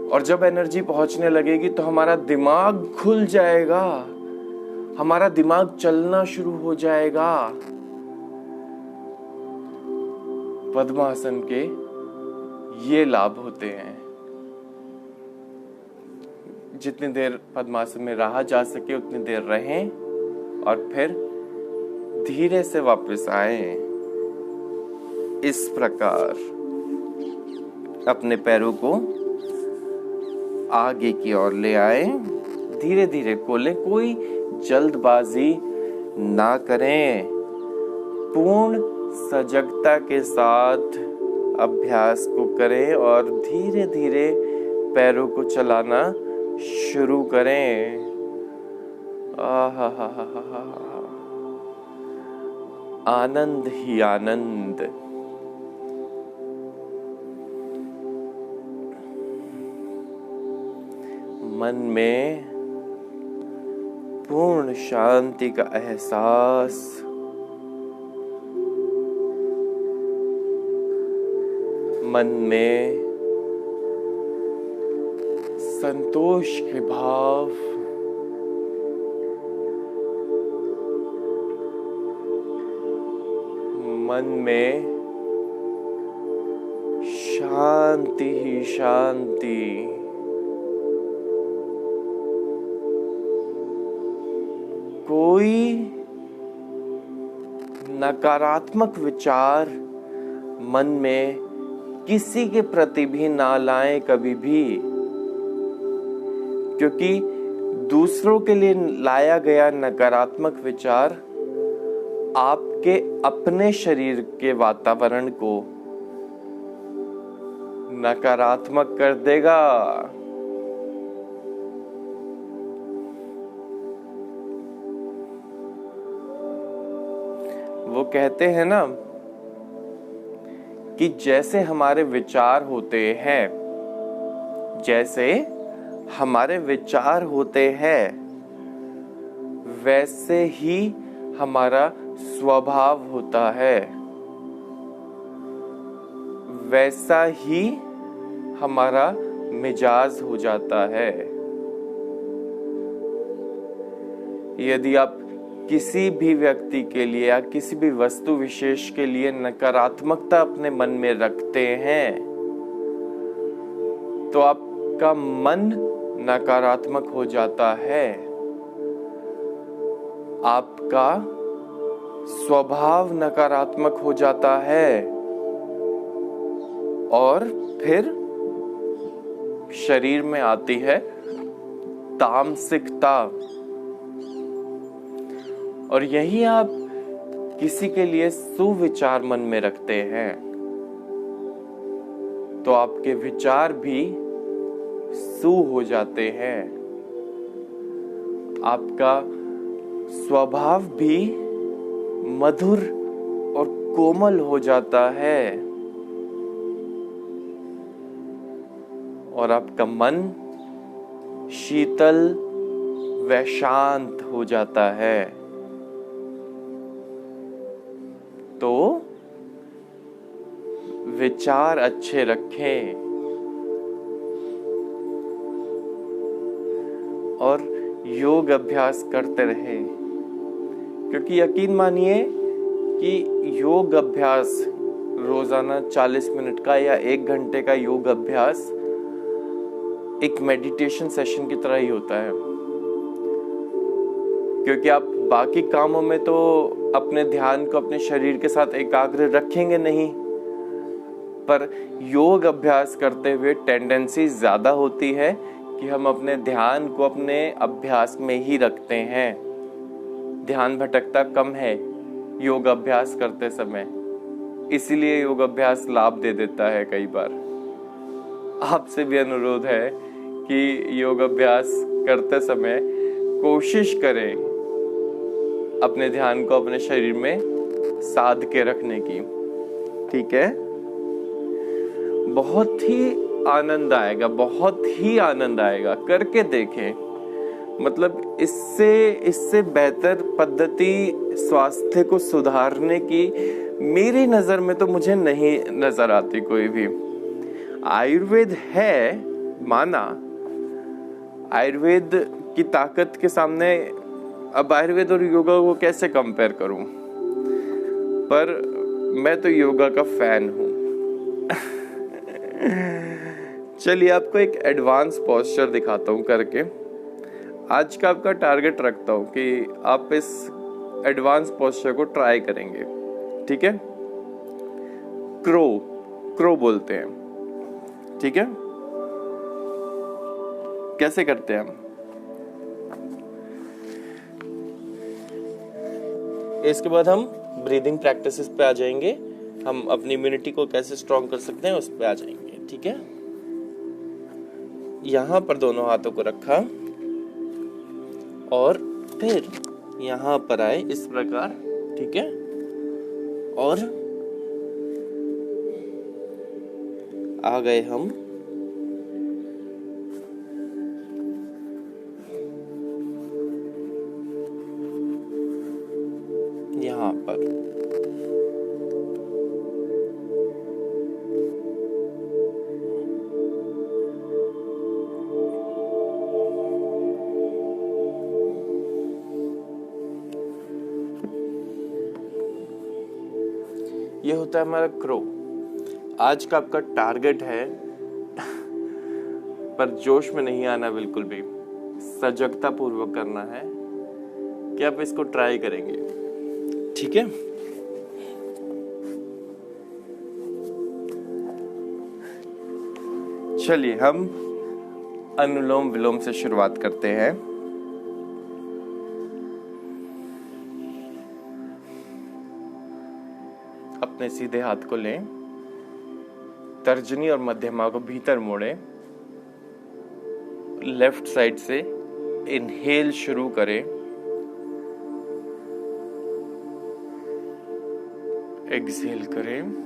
और जब एनर्जी पहुंचने लगेगी तो हमारा दिमाग खुल जाएगा, हमारा दिमाग चलना शुरू हो जाएगा। पद्मासन के ये लाभ होते हैं। जितनी देर पद्मासन में रहा जा सके उतनी देर रहें और फिर धीरे से वापस आए। इस प्रकार अपने पैरों को आगे की ओर ले आए, धीरे धीरे खोलें, कोई जल्दबाजी ना करें। पूर्ण सजगता के साथ अभ्यास को करें और धीरे धीरे पैरों को चलाना शुरू करें। आनंद ही आनंद। मन में पूर्ण शांति का एहसास, मन में संतोष के भाव, मन में शांति ही शांति। कोई नकारात्मक विचार मन में किसी के प्रति भी ना लाएं कभी भी, क्योंकि दूसरों के लिए लाया गया नकारात्मक विचार आपके अपने शरीर के वातावरण को नकारात्मक कर देगा। वो कहते हैं ना कि जैसे हमारे विचार होते हैं, जैसे हमारे विचार होते हैं, वैसे ही हमारा स्वभाव होता है, वैसा ही हमारा मिजाज हो जाता है। यदि आप किसी भी व्यक्ति के लिए या किसी भी वस्तु विशेष के लिए नकारात्मकता अपने मन में रखते हैं, तो आपका मन नकारात्मक हो जाता है, आपका स्वभाव नकारात्मक हो जाता है, और फिर शरीर में आती है तामसिकता। और यही आप किसी के लिए सुविचार मन में रखते हैं, तो आपके विचार भी सु हो जाते हैं, आपका स्वभाव भी मधुर और कोमल हो जाता है, और आपका मन शीतल व शांत हो जाता है। तो विचार अच्छे रखें और योग अभ्यास करते रहे, क्योंकि यकीन मानिए कि योग अभ्यास रोजाना 40 मिनट का या 1 घंटे का योग अभ्यास एक मेडिटेशन सेशन की तरह ही होता है। क्योंकि आप बाकी कामों में तो अपने ध्यान को अपने शरीर के साथ एकाग्र रखेंगे नहीं, पर योग अभ्यास करते हुए टेंडेंसी ज्यादा होती है कि हम अपने ध्यान को अपने अभ्यास में ही रखते हैं। ध्यान भटकता कम है योग अभ्यास करते समय, इसीलिए योग अभ्यास लाभ दे देता है कई बार। आपसे भी अनुरोध है कि योग अभ्यास करते समय कोशिश करें अपने ध्यान को अपने शरीर में साध के रखने की, ठीक है। बहुत ही आनंद आएगा, बहुत ही आनंद आएगा, करके देखें। मतलब इससे बेहतर पद्धति स्वास्थ्य को सुधारने की मेरी नजर में तो मुझे नहीं नजर आती कोई भी। आयुर्वेद है माना, आयुर्वेद की ताकत के सामने अब आयुर्वेद और योगा को कैसे कंपेयर करूं, पर मैं तो योगा का फैन हूं। चलिए आपको एक एडवांस पोस्चर दिखाता हूं करके। आज का आपका टारगेट रखता हूं कि आप इस एडवांस पोस्चर को ट्राई करेंगे, ठीक है। क्रो बोलते हैं, ठीक है। कैसे करते हैं हम? इसके बाद हम ब्रीदिंग प्रैक्टिसेस पे आ जाएंगे। हम अपनी इम्यूनिटी को कैसे स्ट्रॉन्ग कर सकते हैं उस पे आ जाएंगे, ठीक है। यहां पर दोनों हाथों को रखा और फिर यहां पर आए इस प्रकार, ठीक है। और आ गए हम यहां पर। ये होता है हमारा क्रो। आज का आपका टारगेट है, पर जोश में नहीं आना बिल्कुल भी, सजगता पूर्वक करना है कि आप इसको ट्राई करेंगे, ठीक है। चलिए हम अनुलोम विलोम से शुरुआत करते हैं। अपने सीधे हाथ को लें, तर्जनी और मध्यमा को भीतर मोड़ें, लेफ्ट साइड से इनहेल शुरू करें, एक्सहेल करें,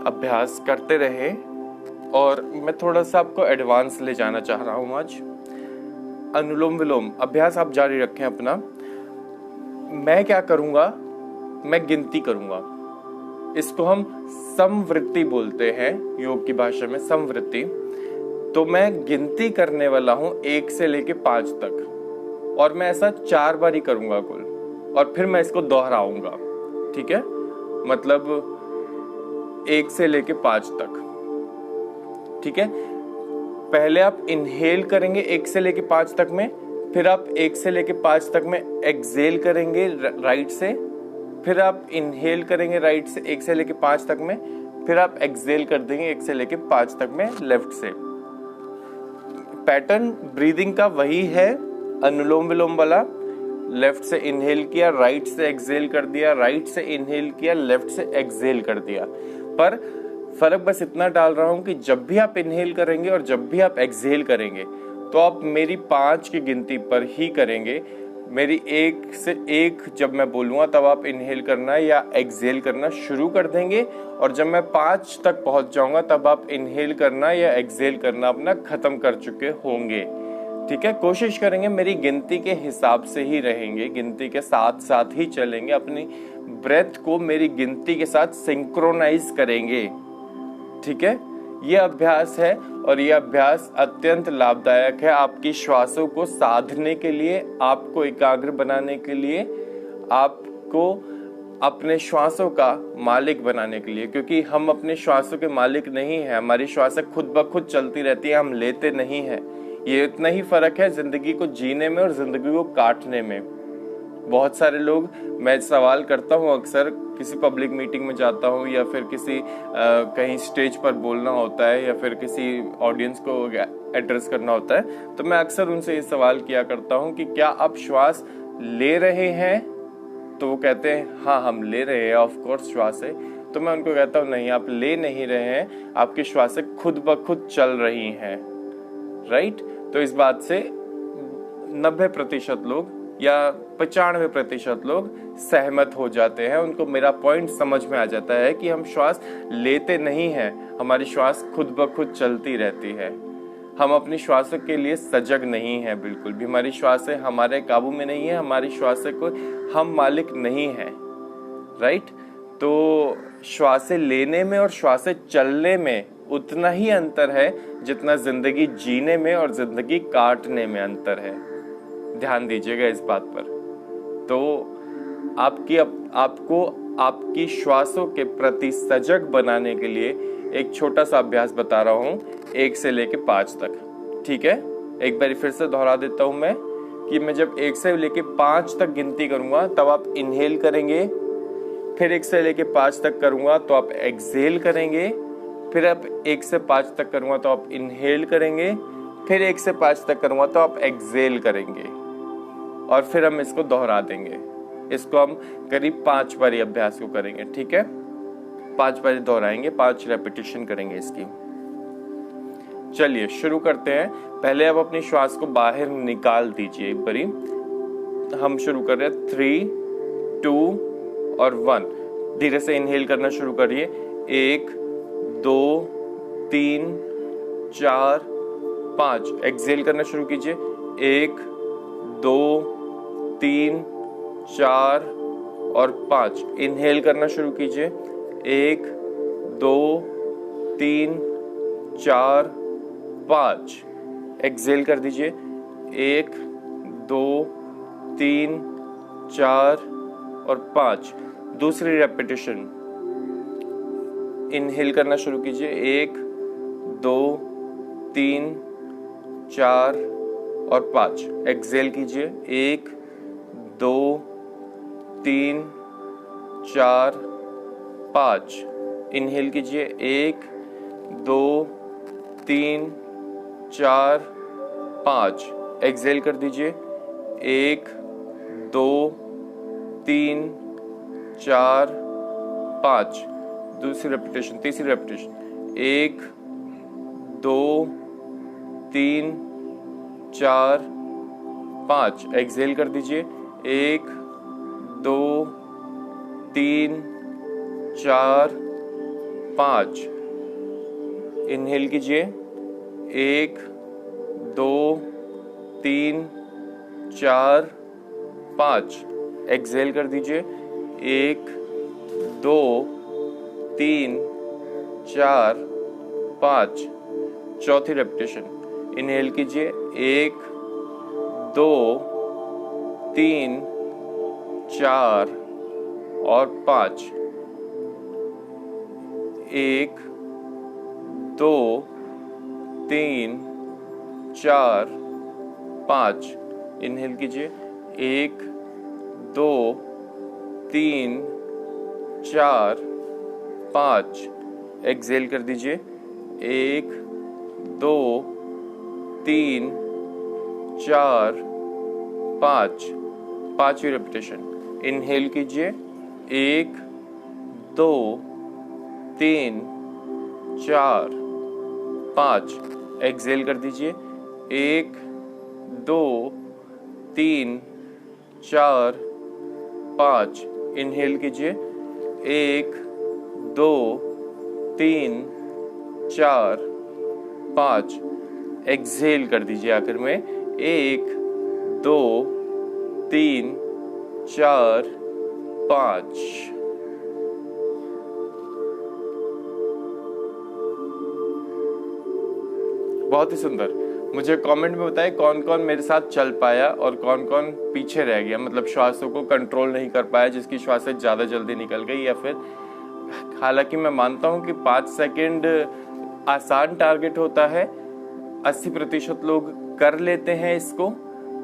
अभ्यास करते रहे। और मैं थोड़ा सा आपको एडवांस ले जाना चाह रहा हूं आज। अनुलोम विलोम अभ्यास आप जारी रखें अपना। मैं क्या करूंगा, मैं गिनती करूंगा। इसको हम समवृत्ति बोलते हैं योग की भाषा में, समवृत्ति। तो मैं गिनती करने वाला हूं 1 से लेके 5 तक, और मैं ऐसा 4 बार ही करूंगा कुल, और फिर मैं इसको दोहराऊंगा, ठीक है। मतलब 1 से लेके 5 तक, ठीक है। पहले आप इनहेल करेंगे 1 से लेके 5 तक में, फिर आप 1 से लेके 5 तक में एक्सहेल करेंगे राइट से, फिर आप इनहेल करेंगे राइट से 1 से लेके 5 तक में, फिर आप एक्सहेल कर देंगे 1 से लेके 5 तक में लेफ्ट से। पैटर्न ब्रीदिंग का वही है, अनुलोम विलोम वाला। लेफ्ट से इनहेल किया, राइट से एक्सहेल कर दिया, राइट से इनहेल किया, लेफ्ट से एक्सहेल कर दिया। पर फर्क बस इतना डाल रहा हूं कि जब भी आप इनहेल करेंगे और जब भी आप एक्सहेल करेंगे तो आप मेरी 5 की गिनती पर ही करेंगे। मेरी एक से एक जब मैं बोलूँगा तब आप इनहेल करना या एक्सहेल करना शुरू कर देंगे, और जब मैं 5 तक पहुंच जाऊंगा तब आप इनहेल करना या एक्सहेल करना अपना खत्म कर चुके होंगे। ठीक है, कोशिश करेंगे मेरी गिनती के हिसाब से ही रहेंगे, गिनती के साथ साथ ही चलेंगे, अपनी ब्रेथ को मेरी गिनती के साथ सिंक्रोनाइज करेंगे। ठीक है, ये अभ्यास है और ये अभ्यास अत्यंत लाभदायक है आपकी श्वासों को साधने के लिए, आपको एकाग्र बनाने के लिए, आपको अपने श्वासों का मालिक बनाने के लिए, क्योंकि हम अपने श्वासों के मालिक नहीं हैं। हमारी श्वासें खुद ब खुद चलती रहती है, हम लेते नहीं हैं। ये इतना ही फर्क है जिंदगी को जीने में और जिंदगी को काटने में। बहुत सारे लोग, मैं सवाल करता हूँ अक्सर, किसी पब्लिक मीटिंग में जाता हूँ या फिर किसी कहीं स्टेज पर बोलना होता है या फिर किसी ऑडियंस को एड्रेस करना होता है, तो मैं अक्सर उनसे ये सवाल किया करता हूँ कि क्या आप श्वास ले रहे हैं? तो वो कहते हैं हाँ हम ले रहे हैं, ऑफ कोर्स श्वास है। तो मैं उनको कहता हूँ नहीं, आप ले नहीं रहे हैं, आपकी श्वासें खुद ब खुद चल रही हैं। राइट? तो इस बात से 90% लोग या 95% लोग सहमत हो जाते हैं, उनको मेरा पॉइंट समझ में आ जाता है कि हम श्वास लेते नहीं हैं, हमारी श्वास खुद ब खुद चलती रहती है। हम अपनी श्वासों के लिए सजग नहीं हैं, बिल्कुल भी हमारी श्वासें हमारे काबू में नहीं है, हमारी श्वासें को हम मालिक नहीं हैं। राइट? तो श्वासें लेने में और श्वासें चलने में उतना ही अंतर है जितना जिंदगी जीने में और जिंदगी काटने में अंतर है। ध्यान दीजिएगा इस बात पर। तो आपको आपकी श्वासों के प्रति सजग बनाने के लिए एक छोटा सा अभ्यास बता रहा हूं, 1 से लेके 5 तक। ठीक है, एक बार फिर से दोहरा देता हूं मैं कि मैं जब 1 से लेके 5 तक गिनती करूंगा तब आप इनहेल करेंगे, फिर 1 से लेके 5 तक करूंगा तो आप एक्सहेल करेंगे, फिर आप 1 से 5 तक करूंगा तो आप इनहेल करेंगे, फिर 1 से 5 तक करूंगा तो आप एक्सहेल करेंगे, और फिर हम इसको दोहरा देंगे। इसको हम करीब 5 बारी अभ्यास को करेंगे। ठीक है, 5 बारी दोहराएंगे, 5 रेपिटेशन करेंगे इसकी। चलिए शुरू करते हैं। पहले आप अपनी श्वास को बाहर निकाल दीजिए एक बारी। हम शुरू कर रहे हैं 3, 2 और 1। धीरे से इनहेल करना शुरू करिए। 1, 2, 3, 4, 5। एक्सहेल करना शुरू कीजिए। 1, 2, 3, 4 और 5। इनहेल करना शुरू कीजिए। 1, 2, 3, 4, 5। एक्सहेल कर दीजिए। 1, 2, 3, 4 और 5। दूसरी रेपिटेशन। इनहेल करना शुरू कीजिए। 1, 2, 3, 4 और 5। एक्सहेल कीजिए। 1, 2, 3, 4, 5। इनहेल कीजिए। 1, 2, 3, 4, 5। एक्सहेल कर दीजिए। 1, 2, 3, 4, 5। दूसरी रेपिटेशन, तीसरी रेपिटेशन। 1, 2, 3, 4, 5। एक्सहेल कर दीजिए। 1, 2, 3, 4, 5। इनहेल कीजिए। 1, 2, 3, 4, 5। एक्सहेल कर दीजिए। 1, 2, 3, 4, 5। चौथी रेपिटेशन। इनहेल कीजिए। 1, 2, 3, 4 और 5। 1, 2, 3, 4, 5। इनहेल कीजिए। 1, 2, 3, 4, 5। एक्सहेल कर दीजिए। 1, 2, 3, 4, 5। पांचवी रेपिटेशन। इनहेल कीजिए। 1, 2, 3, 4, 5। एक्सहेल कर दीजिए। 1, 2, 3, 4 5। इनहेल कीजिए, 1 2 3 4 5। एक्सहेल कर दीजिए आखिर में, 1 2 3 4 5। बहुत ही सुंदर। मुझे कमेंट में बताएं कौन कौन मेरे साथ चल पाया और कौन कौन पीछे रह गया, मतलब श्वासों को कंट्रोल नहीं कर पाया, जिसकी श्वासें ज़्यादा जल्दी निकल गई। या फिर हालांकि मैं मानता हूं कि 5 सेकंड आसान टारगेट होता है, 80% लोग कर लेते हैं इसको,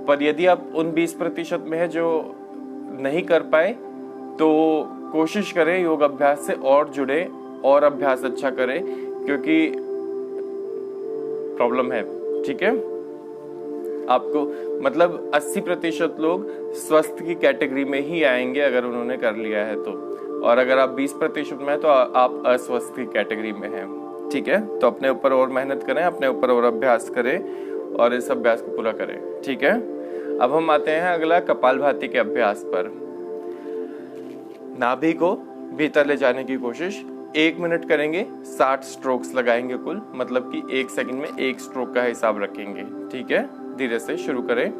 पर यदि आप उन 20% में है जो नहीं कर पाए तो कोशिश करें योग अभ्यास से और जुड़े और अभ्यास अच्छा करें, क्योंकि प्रॉब्लम है। ठीक है, आपको मतलब 80% लोग स्वस्थ की कैटेगरी में ही आएंगे अगर उन्होंने कर लिया है तो, और अगर आप 20% में है तो आप अस्वस्थ की कैटेगरी में हैं। ठीक है, तो अपने ऊपर और मेहनत करें, अपने ऊपर और अभ्यास करें और इस अभ्यास को पूरा करें। ठीक है, अब हम आते हैं अगला कपालभाति के अभ्यास पर। नाभि को भीतर ले जाने की कोशिश 1 मिनट करेंगे, 60 स्ट्रोक्स लगाएंगे कुल, मतलब कि 1 सेकंड में 1 स्ट्रोक का हिसाब रखेंगे। ठीक है, धीरे से शुरू करें।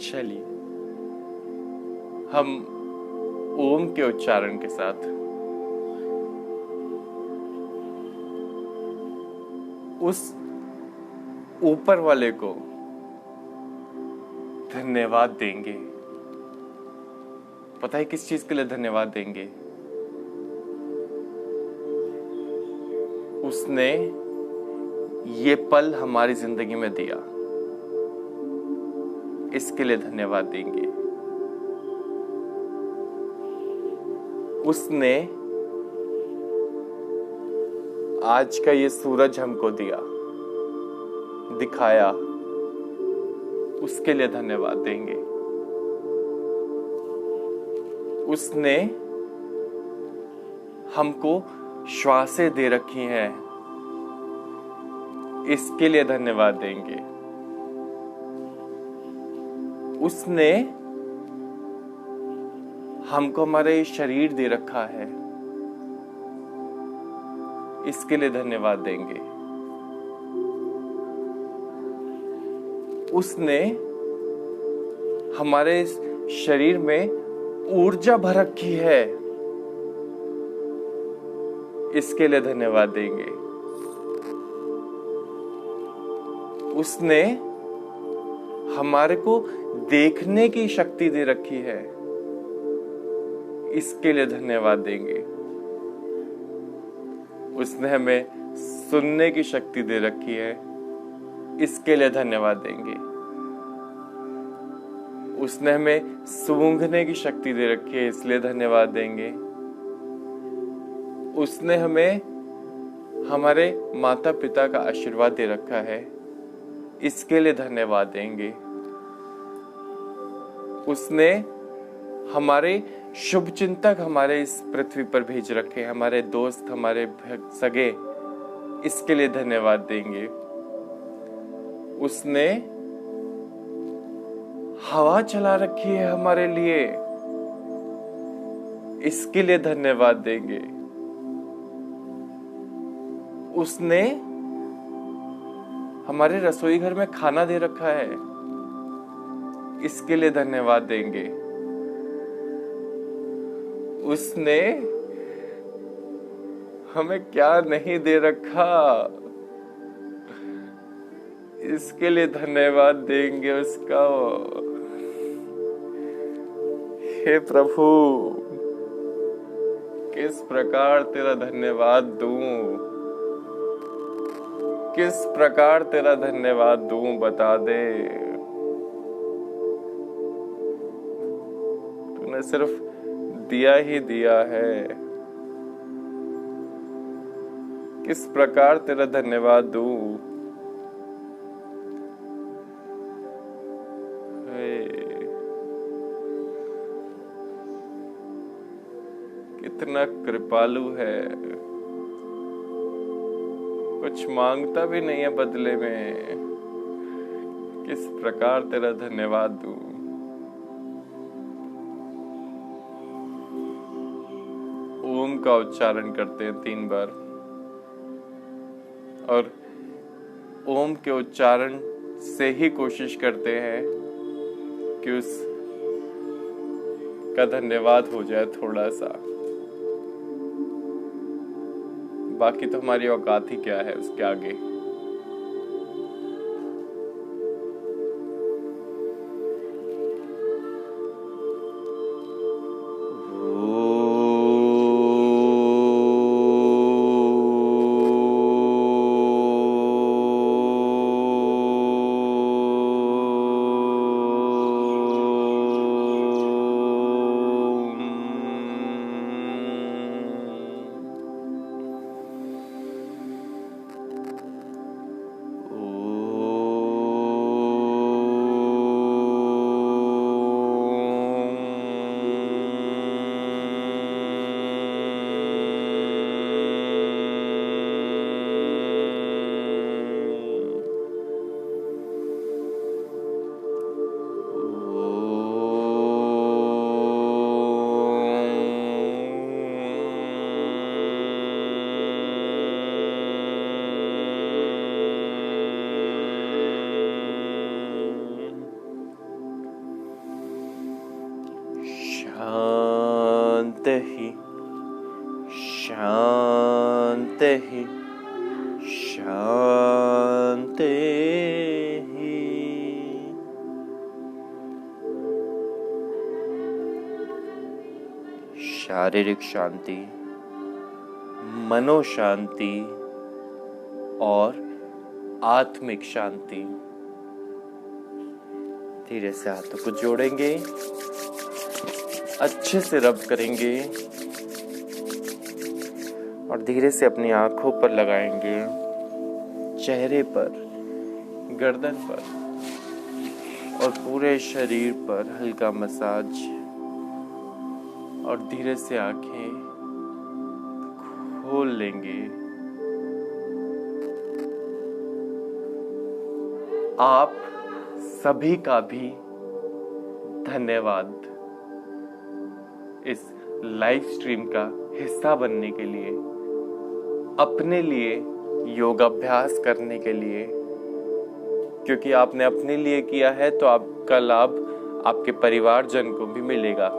चलिए हम ओम के उच्चारण के साथ उस ऊपर वाले को धन्यवाद देंगे। पता है किस चीज के लिए धन्यवाद देंगे? उसने ये पल हमारी जिंदगी में दिया, इसके लिए धन्यवाद देंगे। उसने आज का ये सूरज हमको दिया, दिखाया, उसके लिए धन्यवाद देंगे। उसने हमको श्वासें दे रखी हैं, इसके लिए धन्यवाद देंगे। उसने हमको हमारे शरीर दे रखा है, इसके लिए धन्यवाद देंगे। उसने हमारे शरीर में ऊर्जा भर रखी है, इसके लिए धन्यवाद देंगे। उसने हमारे को देखने की शक्ति दे रखी है, इसके लिए धन्यवाद देंगे। उसने हमें सुनने की शक्ति दे रखी है, इसके लिए धन्यवाद देंगे। उसने हमें सूंघने की शक्ति दे रखी है, इसलिए धन्यवाद देंगे। उसने हमें हमारे माता पिता का आशीर्वाद दे रखा है, इसके लिए धन्यवाद देंगे। उसने हमारे शुभ चिंतक हमारे इस पृथ्वी पर भेज रखे, हमारे दोस्त, हमारे सगे, इसके लिए धन्यवाद देंगे। उसने हवा चला रखी है हमारे लिए, इसके लिए धन्यवाद देंगे। उसने हमारे रसोई घर में खाना दे रखा है, इसके लिए धन्यवाद देंगे। उसने हमें क्या नहीं दे रखा, इसके लिए धन्यवाद देंगे उसका। हे प्रभु, किस प्रकार तेरा धन्यवाद दूं, किस प्रकार तेरा धन्यवाद दूं, बता दे। तूने सिर्फ दिया ही दिया है, किस प्रकार तेरा धन्यवाद दूं। कितना कृपालु है, कुछ मांगता भी नहीं है बदले में, किस प्रकार तेरा धन्यवाद दूं। ओम का उच्चारण करते हैं 3 बार, और ओम के उच्चारण से ही कोशिश करते हैं कि उस का धन्यवाद हो जाए थोड़ा सा। बाकी तो हमारी औकात ही क्या है उसके आगे। शांति ही शांति ही। शारीरिक शांति, मनोशांति और आत्मिक शांति। धीरे से हाथों को जोड़ेंगे, अच्छे से रब करेंगे और धीरे से अपनी आंखों पर लगाएंगे, चेहरे पर, गर्दन पर और पूरे शरीर पर हल्का मसाज, और धीरे से आंखें खोल लेंगे। आप सभी का भी धन्यवाद इस लाइव स्ट्रीम का हिस्सा बनने के लिए, अपने लिए योगाभ्यास करने के लिए, क्योंकि आपने अपने लिए किया है तो आपका लाभ आपके परिवारजन को भी मिलेगा।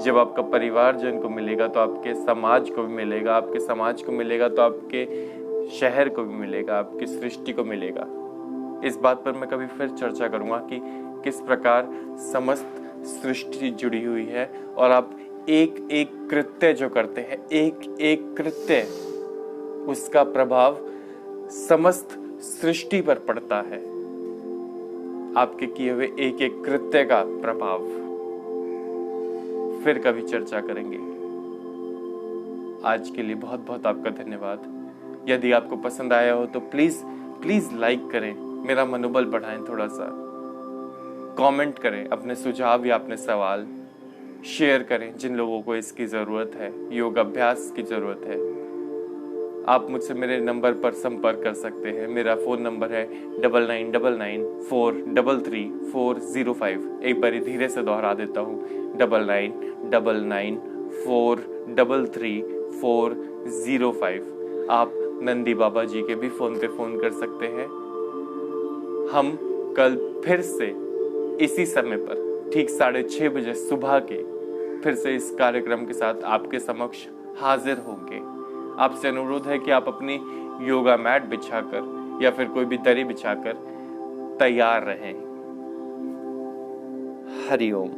जब आपका परिवारजन को मिलेगा तो आपके समाज को भी मिलेगा, आपके समाज को मिलेगा तो आपके शहर को भी मिलेगा, आपकी सृष्टि को मिलेगा। इस बात पर मैं कभी फिर चर्चा करूंगा कि किस प्रकार समस्त सृष्टि जुड़ी हुई है और आप एक एक कृत्य जो करते हैं, एक एक कृत्य, उसका प्रभाव समस्त सृष्टि पर पड़ता है। आपके किए हुए एक एक कृत्य का प्रभाव फिर कभी चर्चा करेंगे। आज के लिए बहुत बहुत आपका धन्यवाद। यदि आपको पसंद आया हो तो प्लीज लाइक करें, मेरा मनोबल बढ़ाएं थोड़ा सा। कमेंट करें अपने सुझाव या अपने सवाल, शेयर करें जिन लोगों को इसकी ज़रूरत है, योग अभ्यास की ज़रूरत है। आप मुझसे मेरे नंबर पर संपर्क कर सकते हैं। मेरा फ़ोन नंबर है 9999433405। एक बारी धीरे से दोहरा देता हूँ, 9999433405। आप नंदी बाबा जी के भी फ़ोन पे फ़ोन कर सकते हैं। हम कल फिर से इसी समय पर ठीक 6:30 बजे सुबह के फिर से इस कार्यक्रम के साथ आपके समक्ष हाजिर होंगे। आपसे अनुरोध है कि आप अपनी योगा मैट बिछाकर या फिर कोई भी दरी बिछाकर तैयार रहें। हरि ओम।